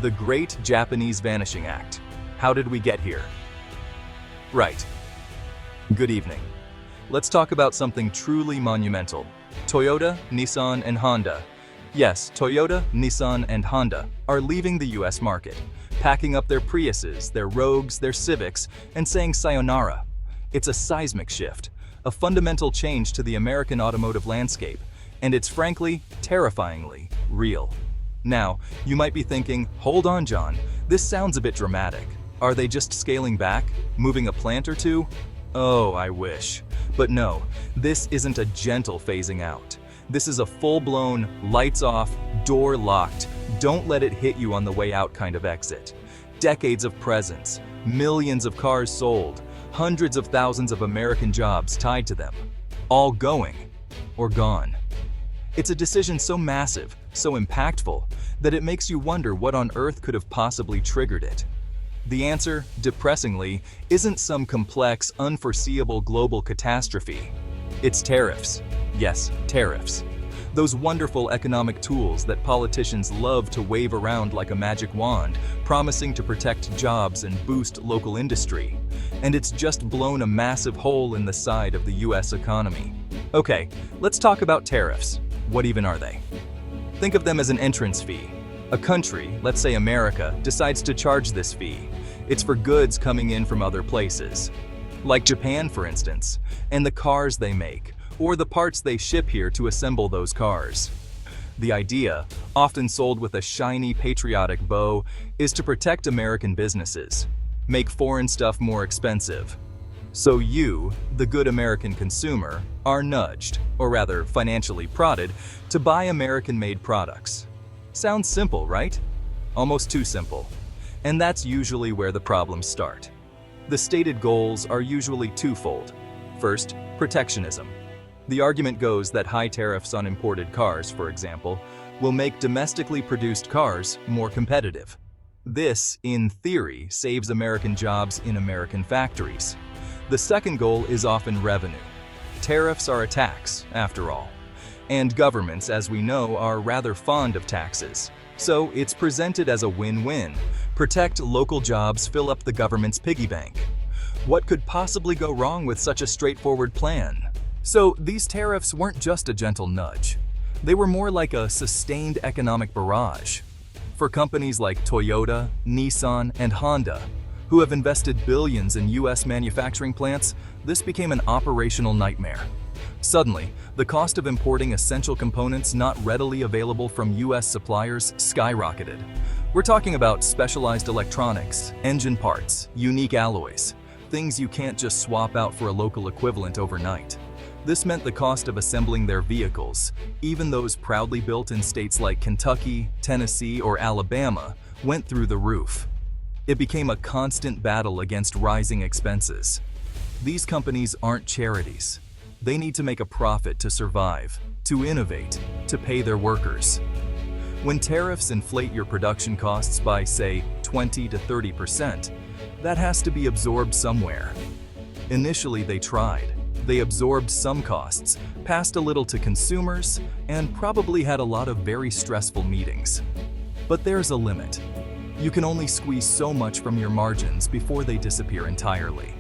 The Great Japanese Vanishing Act. How did we get here? Right. Good evening. Let's talk about something truly monumental. Toyota, Nissan, and Honda. Yes, Toyota, Nissan, and Honda are leaving the US market, packing up their Priuses, their Rogues, their Civics, and saying sayonara. It's a seismic shift, a fundamental change to the American automotive landscape, and it's frankly, terrifyingly real. Now, you might be thinking, hold on, John, this sounds a bit dramatic. Are they just scaling back, moving a plant or two? Oh, I wish. But no, this isn't a gentle phasing out. This is a full-blown, lights off, door locked, don't let it hit you on the way out kind of exit. Decades of presence, millions of cars sold, hundreds of thousands of American jobs tied to them. All going or gone. It's a decision so massive, so impactful, that it makes you wonder what on earth could have possibly triggered it. The answer, depressingly, isn't some complex, unforeseeable global catastrophe. It's tariffs. Yes, tariffs. Those wonderful economic tools that politicians love to wave around like a magic wand, promising to protect jobs and boost local industry. And it's just blown a massive hole in the side of the US economy. Okay, let's talk about tariffs. What even are they? Think of them as an entrance fee. A country, let's say America, decides to charge this fee. It's for goods coming in from other places. Like Japan, for instance, and the cars they make, or the parts they ship here to assemble those cars. The idea, often sold with a shiny patriotic bow, is to protect American businesses, make foreign stuff more expensive. So you, the good American consumer, are nudged, or rather financially prodded, to buy American-made products. Sounds simple, right? Almost too simple. And that's usually where the problems start. The stated goals are usually twofold. First, protectionism. The argument goes that high tariffs on imported cars, for example, will make domestically produced cars more competitive. This, in theory, saves American jobs in American factories. The second goal is often revenue. Tariffs are a tax, after all. And governments, as we know, are rather fond of taxes. So it's presented as a win-win. Protect local jobs, fill up the government's piggy bank. What could possibly go wrong with such a straightforward plan? So these tariffs weren't just a gentle nudge. They were more like a sustained economic barrage. For companies like Toyota, Nissan, and Honda, who have invested billions in US manufacturing plants, this became an operational nightmare. Suddenly, the cost of importing essential components not readily available from US suppliers skyrocketed. We're talking about specialized electronics, engine parts, unique alloys, things you can't just swap out for a local equivalent overnight. This meant the cost of assembling their vehicles, even those proudly built in states like Kentucky, Tennessee, or Alabama, went through the roof. It became a constant battle against rising expenses. These companies aren't charities. They need to make a profit to survive, to innovate, to pay their workers. When tariffs inflate your production costs by, say, 20 to 30%, that has to be absorbed somewhere. Initially, they tried. They absorbed some costs, passed a little to consumers, and probably had a lot of very stressful meetings. But there's a limit. You can only squeeze so much from your margins before they disappear entirely.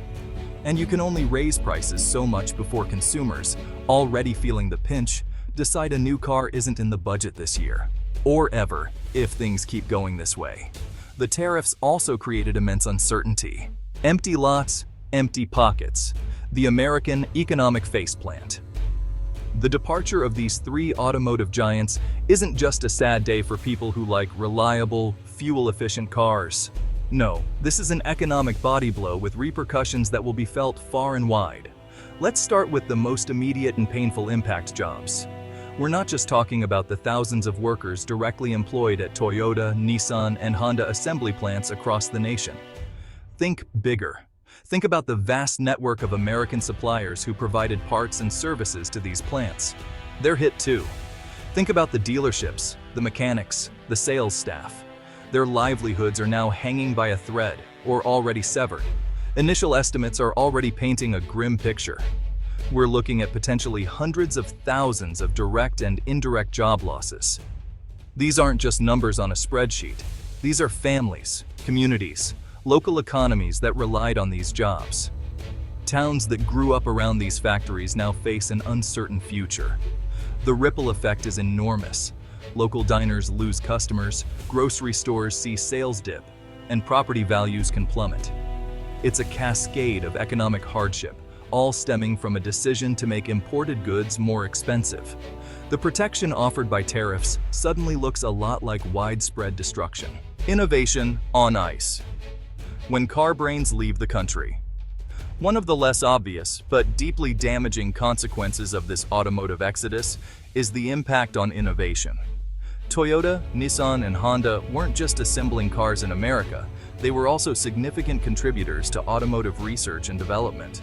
And you can only raise prices so much before consumers, already feeling the pinch, decide a new car isn't in the budget this year. Or ever, if things keep going this way. The tariffs also created immense uncertainty. Empty lots, empty pockets. The American economic faceplant. The departure of these three automotive giants isn't just a sad day for people who like reliable, fuel-efficient cars. No, this is an economic body blow with repercussions that will be felt far and wide. Let's start with the most immediate and painful impact jobs. We're not just talking about the thousands of workers directly employed at Toyota, Nissan, and Honda assembly plants across the nation. Think bigger. Think about the vast network of American suppliers who provided parts and services to these plants. They're hit too. Think about the dealerships, the mechanics, the sales staff. Their livelihoods are now hanging by a thread or already severed. Initial estimates are already painting a grim picture. We're looking at potentially hundreds of thousands of direct and indirect job losses. These aren't just numbers on a spreadsheet. These are families, communities, local economies that relied on these jobs. Towns that grew up around these factories now face an uncertain future. The ripple effect is enormous. Local diners lose customers, grocery stores see sales dip, and property values can plummet. It's a cascade of economic hardship, all stemming from a decision to make imported goods more expensive. The protection offered by tariffs suddenly looks a lot like widespread destruction. Innovation on ice. When car brains leave the country. One of the less obvious but deeply damaging consequences of this automotive exodus is the impact on innovation. Toyota, Nissan, and Honda weren't just assembling cars in America, they were also significant contributors to automotive research and development.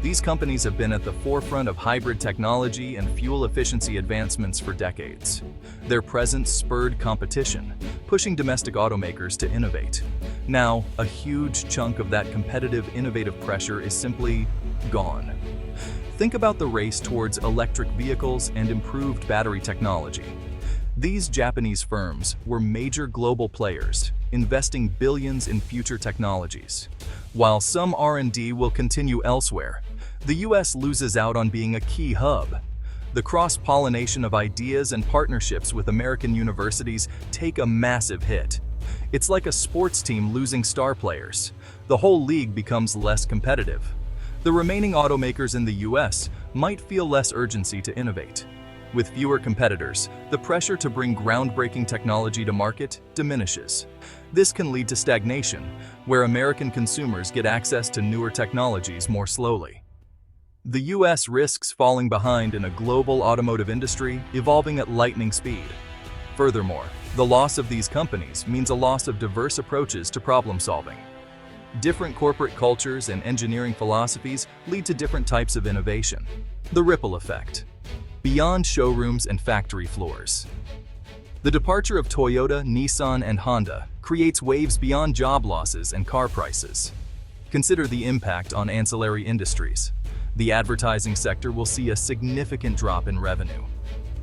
These companies have been at the forefront of hybrid technology and fuel efficiency advancements for decades. Their presence spurred competition, pushing domestic automakers to innovate. Now, a huge chunk of that competitive, innovative pressure is simply gone. Think about the race towards electric vehicles and improved battery technology. These Japanese firms were major global players, investing billions in future technologies. While some R&D will continue elsewhere, the U.S. loses out on being a key hub. The cross-pollination of ideas and partnerships with American universities take a massive hit. It's like a sports team losing star players. The whole league becomes less competitive. The remaining automakers in the U.S. might feel less urgency to innovate. With fewer competitors, the pressure to bring groundbreaking technology to market diminishes. This can lead to stagnation, where American consumers get access to newer technologies more slowly. The U.S. risks falling behind in a global automotive industry evolving at lightning speed. Furthermore, the loss of these companies means a loss of diverse approaches to problem solving. Different corporate cultures and engineering philosophies lead to different types of innovation. The ripple effect. Beyond showrooms and factory floors. The departure of Toyota, Nissan, and Honda creates waves beyond job losses and car prices. Consider the impact on ancillary industries. The advertising sector will see a significant drop in revenue.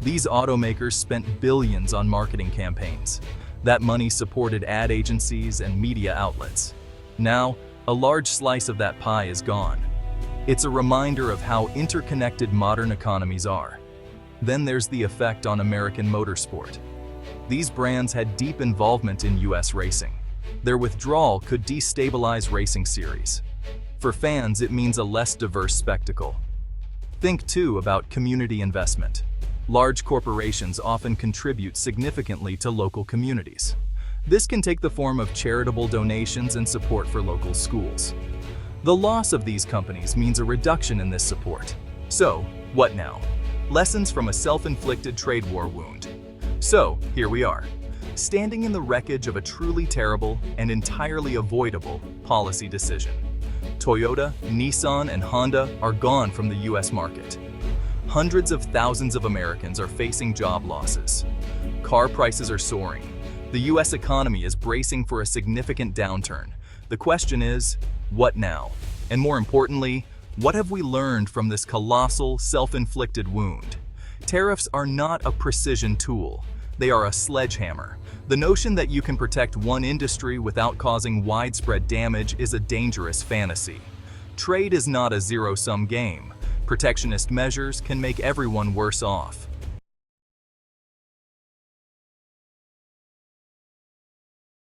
These automakers spent billions on marketing campaigns. That money supported ad agencies and media outlets. Now, a large slice of that pie is gone. It's a reminder of how interconnected modern economies are. Then there's the effect on American motorsport. These brands had deep involvement in U.S. racing. Their withdrawal could destabilize racing series. For fans, it means a less diverse spectacle. Think too about community investment. Large corporations often contribute significantly to local communities. This can take the form of charitable donations and support for local schools. The loss of these companies means a reduction in this support. So, what now? Lessons from a self-inflicted trade war wound. So, here we are, standing in the wreckage of a truly terrible and entirely avoidable policy decision. Toyota, Nissan, and Honda are gone from the U.S. market. Hundreds of thousands of Americans are facing job losses. Car prices are soaring. The U.S. economy is bracing for a significant downturn. The question is, what now? And more importantly, what have we learned from this colossal, self-inflicted wound? Tariffs are not a precision tool. They are a sledgehammer. The notion that you can protect one industry without causing widespread damage is a dangerous fantasy. Trade is not a zero-sum game. Protectionist measures can make everyone worse off.